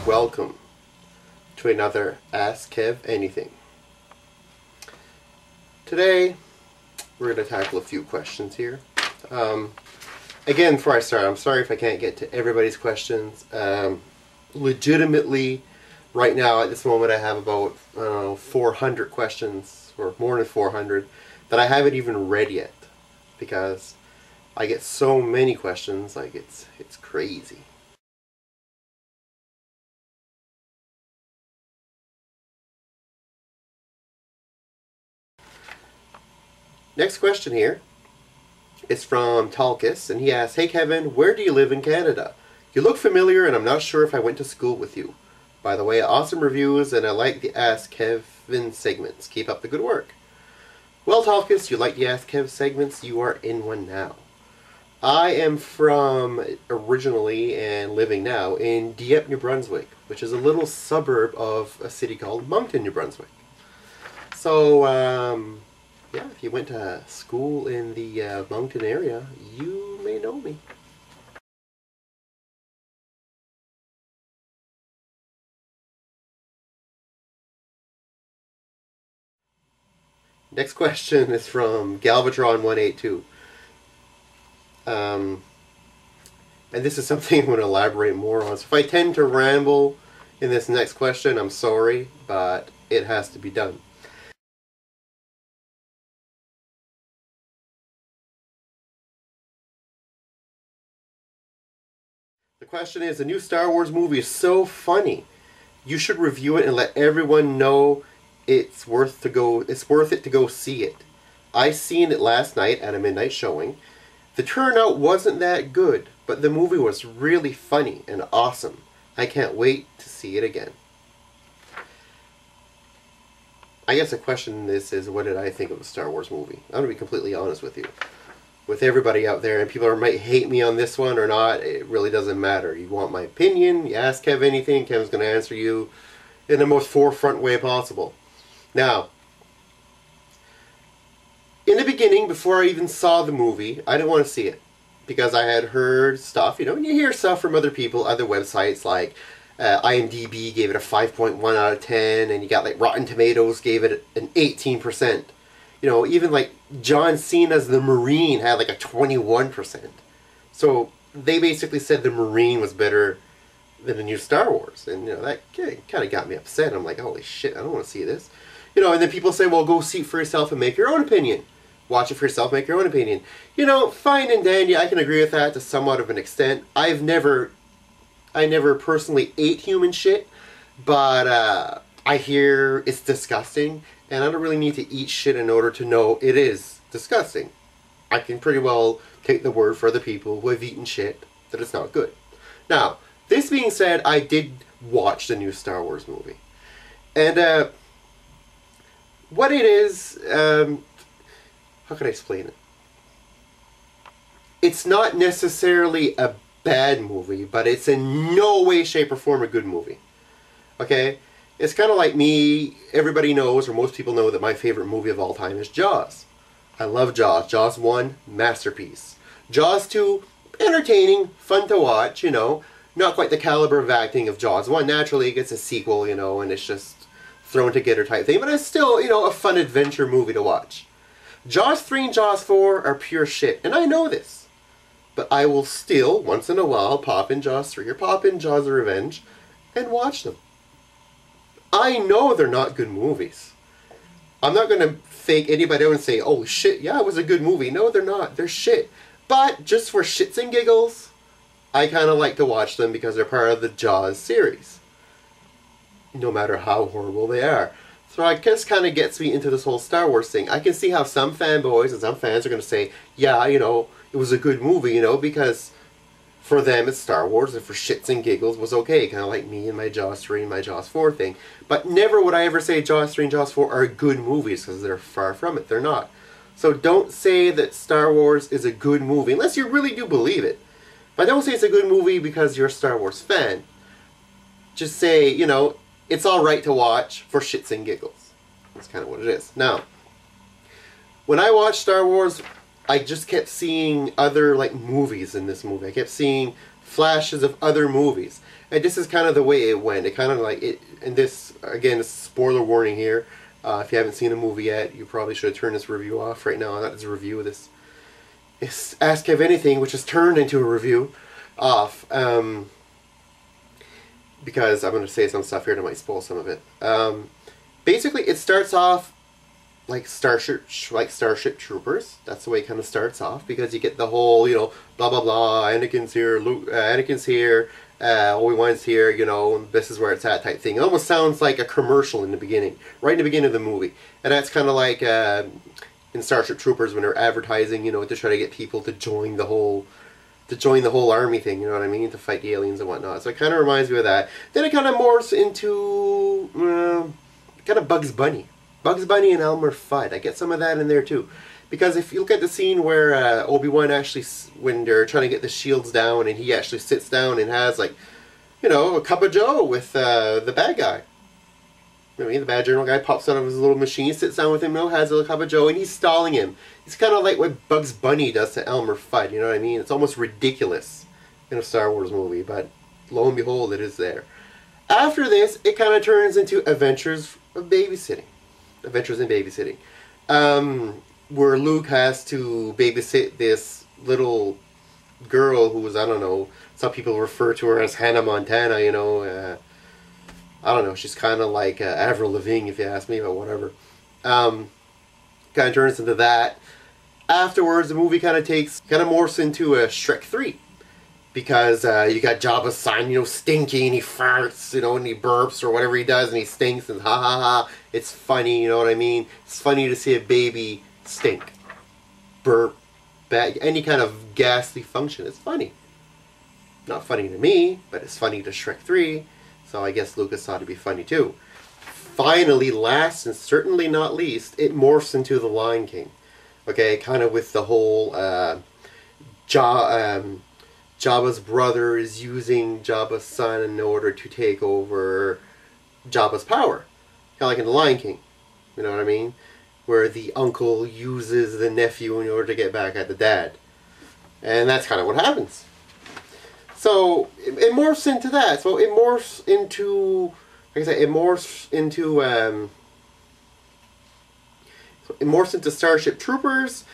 and welcome to another Ask Kev Anything. Today we're going to tackle a few questions here. Again, before I start, I'm sorry if I can't get to everybody's questions. Legitimately, right now at this moment I have about 400 questions, or more than 400, that I haven't even read yet, because I get so many questions, like it's crazy. Next question here is from Talkis, and he asks, "Hey Kevin, where do you live in Canada? You look familiar and I'm not sure if I went to school with you. By the way, awesome reviews and I like the Ask Kevin segments. Keep up the good work." Well, Talkis, you like the Ask Kev segments? You are in one now. I am from, originally and living now, in Dieppe, New Brunswick, which is a little suburb of a city called Moncton, New Brunswick. So, yeah, if you went to school in the Moncton area, you may know me. Next question is from Galvatron 182. And this is something I'm going to elaborate more on. So if I tend to ramble in this next question, I'm sorry, but it has to be done. The question is, the new Star Wars movie is so funny. You should review it and let everyone know it's worth it to go see it. I seen it last night at a midnight showing. The turnout wasn't that good, but the movie was really funny and awesome. I can't wait to see it again. I guess the question in this is, what did I think of the Star Wars movie? I'm going to be completely honest with you. With everybody out there, and people might hate me on this one or not, it really doesn't matter. You want my opinion, you ask Kev anything, Kev's going to answer you in the most forefront way possible. Now, in the beginning, before I even saw the movie, I didn't want to see it, because I had heard stuff, and you hear stuff from other people, other websites, like IMDb gave it a 5.1 out of 10, and you got like Rotten Tomatoes gave it an 18%. Even like John Cena's The Marine had like a 21%. So they basically said The Marine was better than the new Star Wars. And, that kind of got me upset. I'm like, holy shit, I don't want to see this. And then people say, well, go see it for yourself and make your own opinion. Watch it for yourself, make your own opinion. Fine and dandy, I can agree with that to somewhat of an extent. I never personally ate human shit, but I hear it's disgusting. And I don't really need to eat shit in order to know it is disgusting. I can pretty well take the word for other people who have eaten shit that it's not good. Now, this being said, I did watch the new Star Wars movie. And what it is, how can I explain it? It's not necessarily a bad movie, but it's in no way, shape, or form a good movie. Okay? It's kind of like me, everybody knows, or most people know, that my favorite movie of all time is Jaws. I love Jaws. Jaws 1, masterpiece. Jaws 2, entertaining, fun to watch, not quite the caliber of acting of Jaws 1. Naturally, it gets a sequel, and it's just thrown together type thing, but it's still, a fun adventure movie to watch. Jaws 3 and Jaws 4 are pure shit, and I know this. But I will still, once in a while, pop in Jaws 3 or pop in Jaws of Revenge and watch them. I know they're not good movies. I'm not going to fake anybody out and say, oh shit, yeah, it was a good movie. No, they're not. They're shit. But just for shits and giggles, I kind of like to watch them because they're part of the Jaws series. No matter how horrible they are. So I guess kind of gets me into this whole Star Wars thing. I can see how some fanboys and some fans are going to say, yeah, it was a good movie, because for them it's Star Wars, and for shits and giggles was okay, kind of like me and my Jaws 3 and my Jaws 4 thing. But never would I ever say Jaws 3 and Jaws 4 are good movies, because they're far from it. They're not. So don't say that Star Wars is a good movie, unless you really do believe it. But don't say it's a good movie because you're a Star Wars fan. Just say, it's alright to watch for shits and giggles. That's kind of what it is. Now, when I watched Star Wars, I just kept seeing other movies in this movie. I kept seeing flashes of other movies. And this is kind of the way it went. It kind of like it. And this again, this is spoiler warning here. If you haven't seen the movie yet, you probably should turn this review off right now. Not this review. This is Ask Kev Anything, which is turned into a review, off. Because I'm going to say some stuff here that might spoil some of it. Basically, it starts off like Starship Troopers. That's the way it kind of starts off, because you get the whole, you know, blah blah blah. Anakin's here, Anakin's here, Obi-Wan's here. You know, this is where it's at type thing. It almost sounds like a commercial in the beginning, right in the beginning of the movie, and that's kind of like in Starship Troopers when they're advertising, you know, to try to get people to join the whole army thing, you know what I mean, to fight the aliens and whatnot. So it kind of reminds me of that. Then it kind of morphs into kind of Bugs Bunny and Elmer Fudd. I get some of that in there too, because if you look at the scene where Obi-Wan actually, when they're trying to get the shields down, and he actually sits down and has, like, you know, a cup of joe with the bad guy. I mean, the bad general guy pops out of his little machine, sits down with him, you know, has a little cup of joe, and he's stalling him. It's kind of like what Bugs Bunny does to Elmer Fudd, you know what I mean? It's almost ridiculous in a Star Wars movie, but lo and behold, it is there. After this, it kind of turns into Adventures in Babysitting, where Luke has to babysit this little girl who was, I don't know, some people refer to her as Hannah Montana, you know, I don't know, she's kind of like Avril Lavigne, if you ask me, but whatever. Kind of turns into that. Afterwards, the movie kind of morphs into a Shrek 3. Because you got Jabba's son, you know, stinky, and he farts, you know, and he burps, or whatever he does, and he stinks, and ha ha ha. It's funny, you know what I mean? It's funny to see a baby stink, burp, any kind of ghastly function. It's funny. Not funny to me, but it's funny to Shrek 3. So I guess Lucas thought it'd be funny too. Finally, last and certainly not least, it morphs into The Lion King. Okay, kind of with the whole Jabba's brother is using Jabba's son in order to take over Jabba's power. Kind of like in The Lion King. You know what I mean? Where the uncle uses the nephew in order to get back at the dad. And that's kind of what happens. So it morphs into that. So it morphs into, like I said, it morphs into Starship Troopers.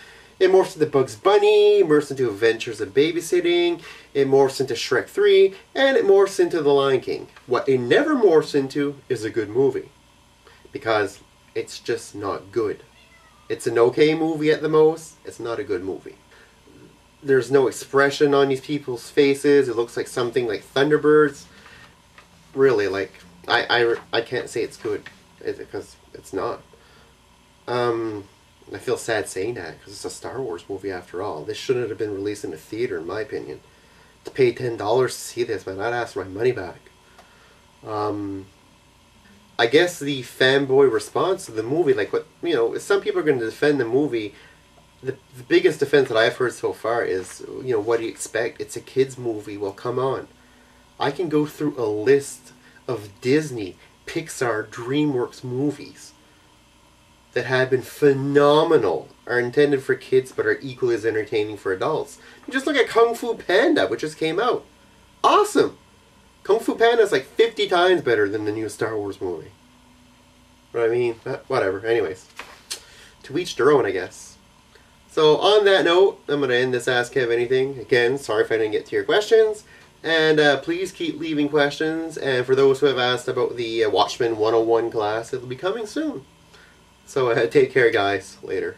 It morphs into Bugs Bunny. It morphs into Adventures of Babysitting. It morphs into Shrek 3, and it morphs into The Lion King. What it never morphs into is a good movie, because it's just not good. It's an okay movie at the most. It's not a good movie. There's no expression on these people's faces. It looks like something like Thunderbirds. Really, like, I can't say it's good, because it's not. I feel sad saying that, because it's a Star Wars movie after all. This shouldn't have been released in a theater, in my opinion. To pay $10 to see this, man, I'd ask for my money back. I guess the fanboy response to the movie, like, what, you know, some people are going to defend the movie. The biggest defense that I've heard so far is, you know, what do you expect? It's a kid's movie. Well, come on. I can go through a list of Disney, Pixar, DreamWorks movies that have been phenomenal, are intended for kids, but are equally as entertaining for adults. Just look at Kung Fu Panda, which just came out. Awesome! Kung Fu Panda is like 50 times better than the new Star Wars movie. What I mean? Whatever. Anyways. To each their own, I guess. So, on that note, I'm going to end this Ask Kev Anything. Again, sorry if I didn't get to your questions. And please keep leaving questions. And for those who have asked about the Watchmen 101 class, it'll be coming soon. So take care, guys. Later.